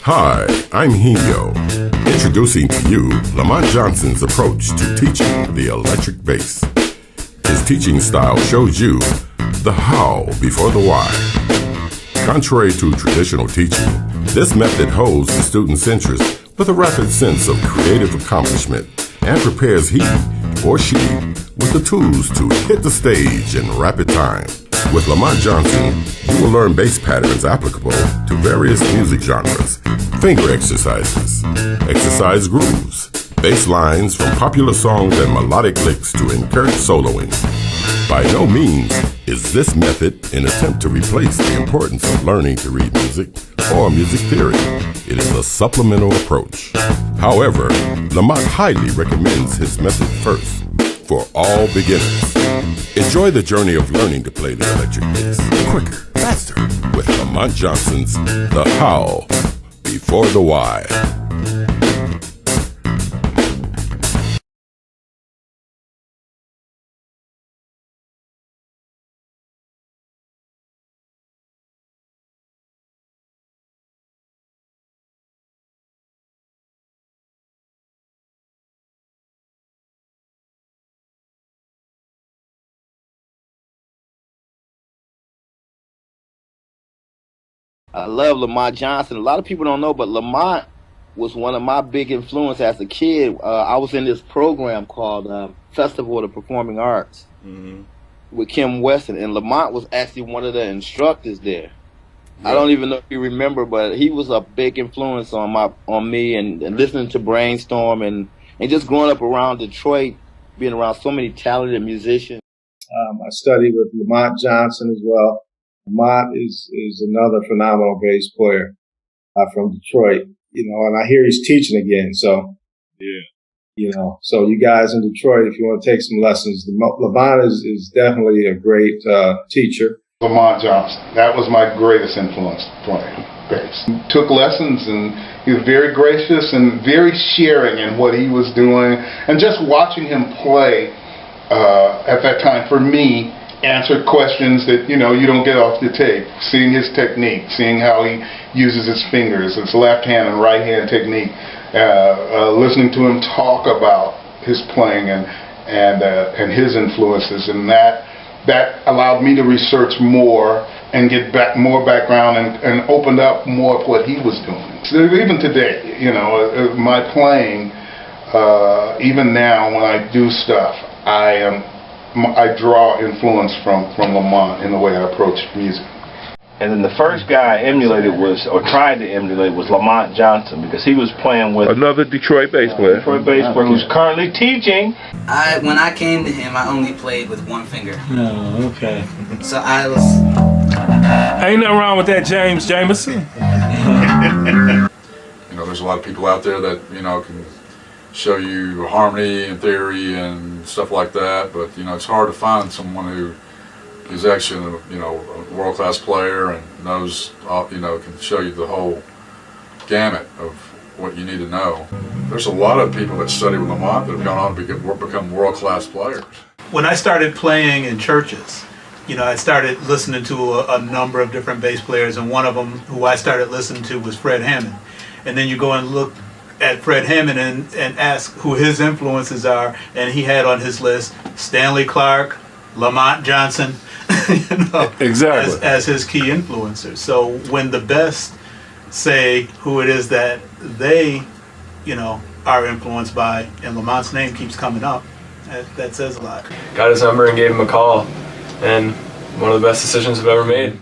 Hi, I'm Hino, introducing to you Lamont Johnson's approach to teaching the electric bass. His teaching style shows you the how before the why. Contrary to traditional teaching, this method holds the student's interest with a rapid sense of creative accomplishment and prepares he or she with the tools to hit the stage in rapid time. With Lamont Johnson, you will learn bass patterns applicable to various music genres, finger exercises, exercise grooves, bass lines from popular songs and melodic licks to encourage soloing. By no means is this method an attempt to replace the importance of learning to read music or music theory. It is a supplemental approach. However, Lamont highly recommends his method first for all beginners. Enjoy the journey of learning to play the electric bass quicker, faster with Lamont Johnson's The How Before the Why. I love Lamont Johnson. A lot of people don't know, but Lamont was one of my big influences as a kid. I was in this program called Festival of the Performing Arts with Kim Weston, and Lamont was actually one of the instructors there. Yeah. I don't even know if you remember, but he was a big influence on me and listening to Brainstorm and just growing up around Detroit, being around so many talented musicians. I studied with Lamont Johnson as well. Lamont is another phenomenal bass player from Detroit, and I hear he's teaching again. So, so you guys in Detroit, if you want to take some lessons, Lamont is definitely a great teacher. Lamont Johnson, that was my greatest influence playing bass. Took lessons, and he was very gracious and very sharing in what he was doing. And just watching him play at that time, for me, answered questions that you don't get off the tape. Seeing his technique, seeing how he uses his fingers, his left hand and right hand technique, listening to him talk about his playing and his influences, and that allowed me to research more and get more background and opened up more of what he was doing. So even today, my playing, even now when I do stuff, I draw influence from Lamont in the way I approach music. And then the first guy I emulated tried to emulate was Lamont Johnson, because he was playing with another Detroit bass player. Detroit bass player who's currently teaching. When I came to him, I only played with one finger. Oh, okay. So I was... Ain't nothing wrong with that, James Jamerson. There's a lot of people out there that, can show you harmony and theory and stuff like that, but it's hard to find someone who is actually a world-class player and knows can show you the whole gamut of what you need to know. There's a lot of people that study with Lamont that have gone on to become world-class players. When I started playing in churches, I started listening to a number of different bass players, and one of them who I started listening to was Fred Hammond. And then you go and look at Fred Hammond and ask who his influences are, and he had on his list Stanley Clarke, Lamont Johnson, exactly, as his key influencers. So when the best say who it is that they, are influenced by, and Lamont's name keeps coming up, that says a lot. Got his number and gave him a call, and one of the best decisions I've ever made.